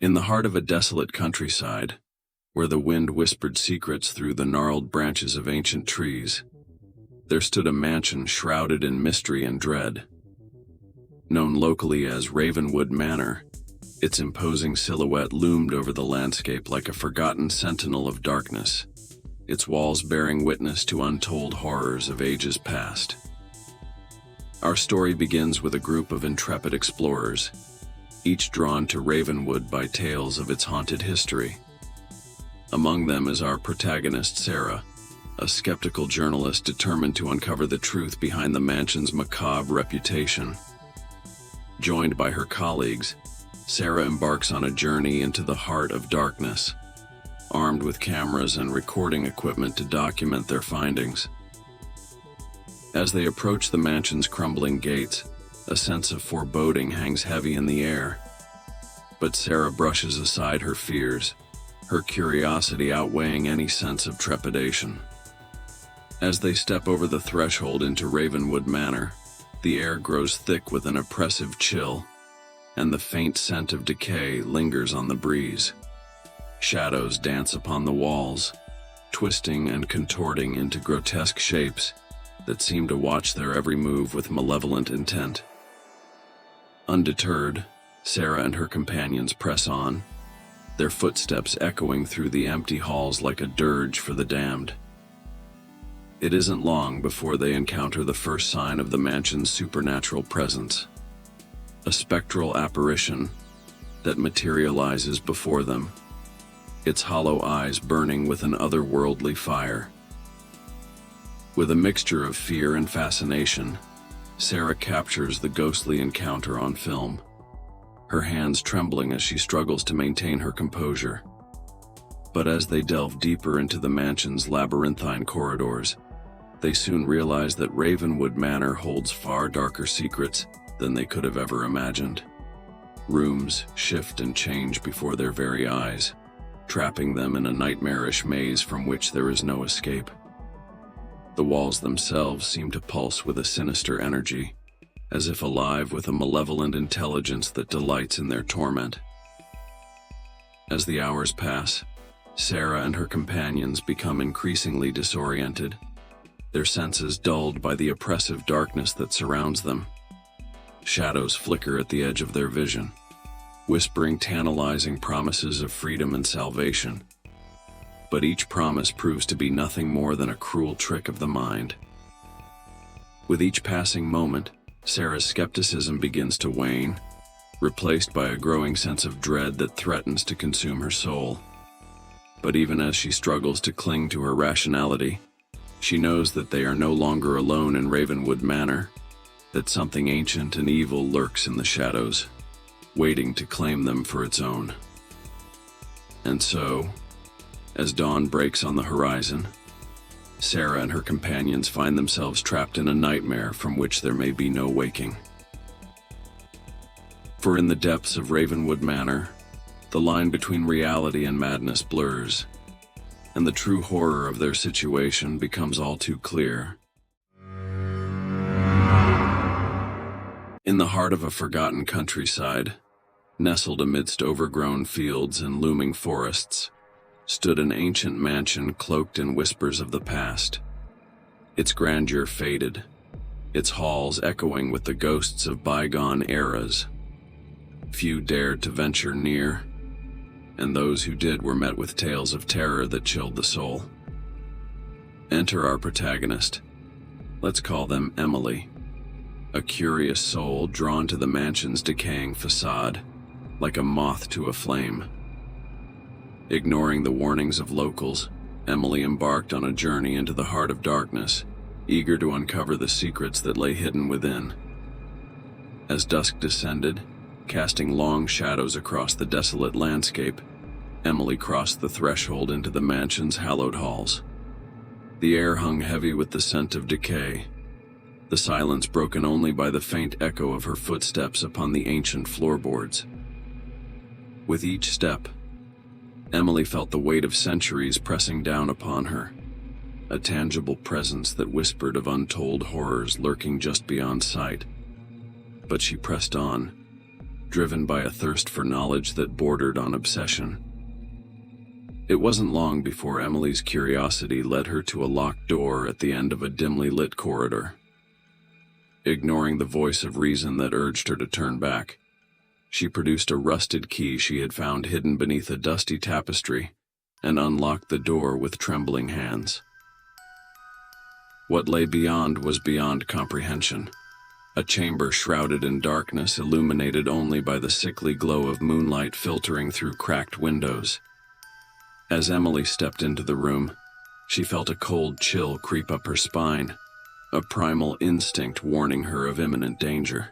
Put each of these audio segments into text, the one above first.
In the heart of a desolate countryside, where the wind whispered secrets through the gnarled branches of ancient trees, there stood a mansion shrouded in mystery and dread. Known locally as Ravenwood Manor, its imposing silhouette loomed over the landscape like a forgotten sentinel of darkness, its walls bearing witness to untold horrors of ages past. Our story begins with a group of intrepid explorers, each drawn to Ravenwood by tales of its haunted history. Among them is our protagonist, Sarah, a skeptical journalist determined to uncover the truth behind the mansion's macabre reputation. Joined by her colleagues, Sarah embarks on a journey into the heart of darkness, armed with cameras and recording equipment to document their findings. As they approach the mansion's crumbling gates, a sense of foreboding hangs heavy in the air. But Sarah brushes aside her fears, her curiosity outweighing any sense of trepidation. As they step over the threshold into Ravenwood Manor, the air grows thick with an oppressive chill, and the faint scent of decay lingers on the breeze. Shadows dance upon the walls, twisting and contorting into grotesque shapes that seem to watch their every move with malevolent intent. Undeterred, Sarah and her companions press on, their footsteps echoing through the empty halls like a dirge for the damned. It isn't long before they encounter the first sign of the mansion's supernatural presence, a spectral apparition that materializes before them, its hollow eyes burning with an otherworldly fire. With a mixture of fear and fascination, Sarah captures the ghostly encounter on film, her hands trembling as she struggles to maintain her composure. But as they delve deeper into the mansion's labyrinthine corridors, they soon realize that Ravenwood Manor holds far darker secrets than they could have ever imagined. Rooms shift and change before their very eyes, trapping them in a nightmarish maze from which there is no escape. The walls themselves seem to pulse with a sinister energy, as if alive with a malevolent intelligence that delights in their torment. As the hours pass, Sarah and her companions become increasingly disoriented, their senses dulled by the oppressive darkness that surrounds them. Shadows flicker at the edge of their vision, whispering tantalizing promises of freedom and salvation. But each promise proves to be nothing more than a cruel trick of the mind. With each passing moment, Sarah's skepticism begins to wane, replaced by a growing sense of dread that threatens to consume her soul. But even as she struggles to cling to her rationality, she knows that they are no longer alone in Ravenwood Manor, that something ancient and evil lurks in the shadows, waiting to claim them for its own. And so, as dawn breaks on the horizon, Sarah and her companions find themselves trapped in a nightmare from which there may be no waking. For in the depths of Ravenwood Manor, the line between reality and madness blurs, and the true horror of their situation becomes all too clear. In the heart of a forgotten countryside, nestled amidst overgrown fields and looming forests, stood an ancient mansion cloaked in whispers of the past. Its grandeur faded, its halls echoing with the ghosts of bygone eras. Few dared to venture near, and those who did were met with tales of terror that chilled the soul. Enter our protagonist. Let's call them Emily, a curious soul drawn to the mansion's decaying facade, like a moth to a flame. Ignoring the warnings of locals, Emily embarked on a journey into the heart of darkness, eager to uncover the secrets that lay hidden within. As dusk descended, casting long shadows across the desolate landscape, Emily crossed the threshold into the mansion's hallowed halls. The air hung heavy with the scent of decay, the silence broken only by the faint echo of her footsteps upon the ancient floorboards. With each step, Emily felt the weight of centuries pressing down upon her, a tangible presence that whispered of untold horrors lurking just beyond sight. But she pressed on, driven by a thirst for knowledge that bordered on obsession. It wasn't long before Emily's curiosity led her to a locked door at the end of a dimly lit corridor. Ignoring the voice of reason that urged her to turn back, she produced a rusted key she had found hidden beneath a dusty tapestry and unlocked the door with trembling hands. What lay beyond was beyond comprehension. A chamber shrouded in darkness, illuminated only by the sickly glow of moonlight filtering through cracked windows. As Emily stepped into the room, she felt a cold chill creep up her spine, a primal instinct warning her of imminent danger.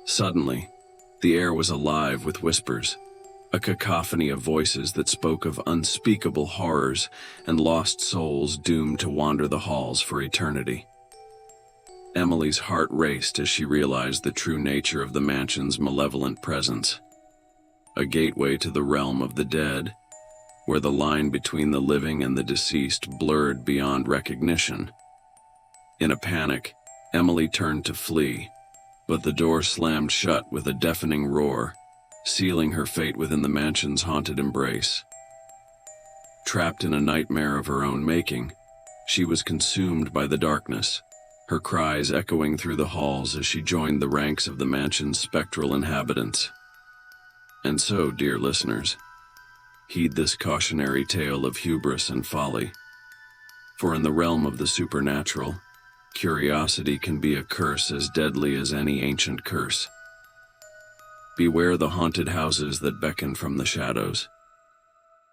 Suddenly, the air was alive with whispers, a cacophony of voices that spoke of unspeakable horrors and lost souls doomed to wander the halls for eternity. Emily's heart raced as she realized the true nature of the mansion's malevolent presence. A gateway to the realm of the dead, where the line between the living and the deceased blurred beyond recognition. In a panic, Emily turned to flee, but the door slammed shut with a deafening roar, sealing her fate within the mansion's haunted embrace. Trapped in a nightmare of her own making, she was consumed by the darkness, her cries echoing through the halls as she joined the ranks of the mansion's spectral inhabitants. And so, dear listeners, heed this cautionary tale of hubris and folly. For in the realm of the supernatural, curiosity can be a curse as deadly as any ancient curse. Beware the haunted houses that beckon from the shadows.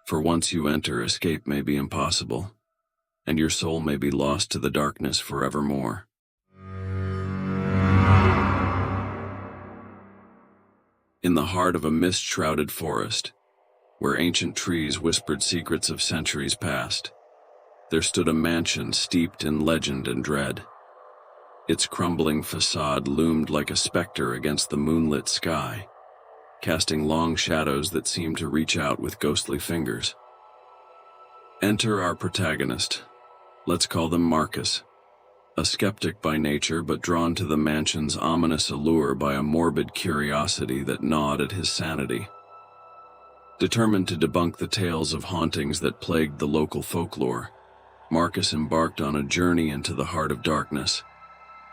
For once you enter, escape may be impossible, and your soul may be lost to the darkness forevermore. In the heart of a mist-shrouded forest, where ancient trees whispered secrets of centuries past, there stood a mansion steeped in legend and dread. Its crumbling facade loomed like a specter against the moonlit sky, casting long shadows that seemed to reach out with ghostly fingers. Enter our protagonist. Let's call them Marcus, a skeptic by nature but drawn to the mansion's ominous allure by a morbid curiosity that gnawed at his sanity. Determined to debunk the tales of hauntings that plagued the local folklore, Marcus embarked on a journey into the heart of darkness,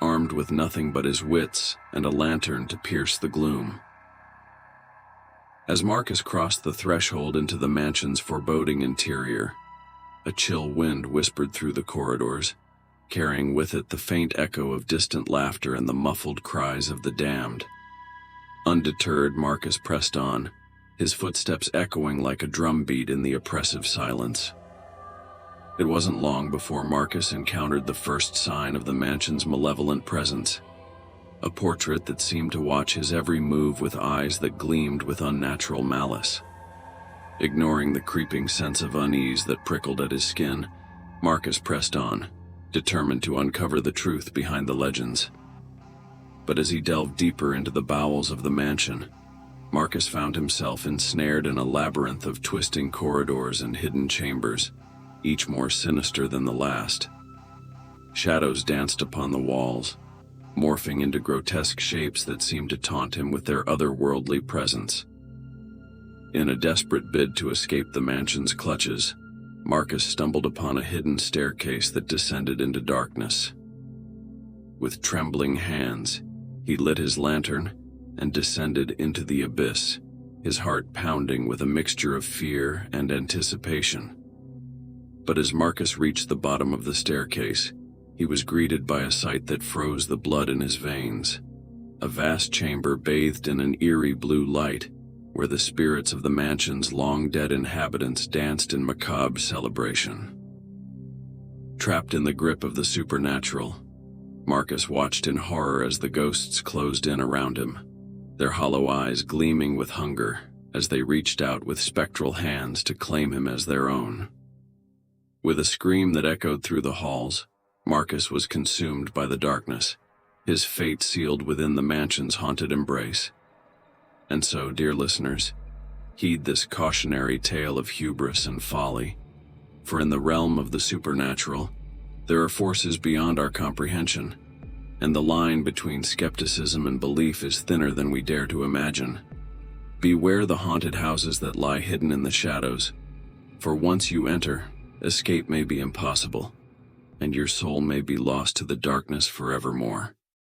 armed with nothing but his wits and a lantern to pierce the gloom. As Marcus crossed the threshold into the mansion's foreboding interior, a chill wind whispered through the corridors, carrying with it the faint echo of distant laughter and the muffled cries of the damned. Undeterred, Marcus pressed on, his footsteps echoing like a drumbeat in the oppressive silence. It wasn't long before Marcus encountered the first sign of the mansion's malevolent presence, a portrait that seemed to watch his every move with eyes that gleamed with unnatural malice. Ignoring the creeping sense of unease that prickled at his skin, Marcus pressed on, determined to uncover the truth behind the legends. But as he delved deeper into the bowels of the mansion, Marcus found himself ensnared in a labyrinth of twisting corridors and hidden chambers, each more sinister than the last. Shadows danced upon the walls, morphing into grotesque shapes that seemed to taunt him with their otherworldly presence. In a desperate bid to escape the mansion's clutches, Marcus stumbled upon a hidden staircase that descended into darkness. With trembling hands, he lit his lantern and descended into the abyss, his heart pounding with a mixture of fear and anticipation. But as Marcus reached the bottom of the staircase, he was greeted by a sight that froze the blood in his veins. A vast chamber bathed in an eerie blue light, where the spirits of the mansion's long-dead inhabitants danced in macabre celebration. Trapped in the grip of the supernatural, Marcus watched in horror as the ghosts closed in around him, their hollow eyes gleaming with hunger as they reached out with spectral hands to claim him as their own. With a scream that echoed through the halls, Marcus was consumed by the darkness, his fate sealed within the mansion's haunted embrace. And so, dear listeners, heed this cautionary tale of hubris and folly, for in the realm of the supernatural, there are forces beyond our comprehension, and the line between skepticism and belief is thinner than we dare to imagine. Beware the haunted houses that lie hidden in the shadows, for once you enter, escape may be impossible, and your soul may be lost to the darkness forevermore.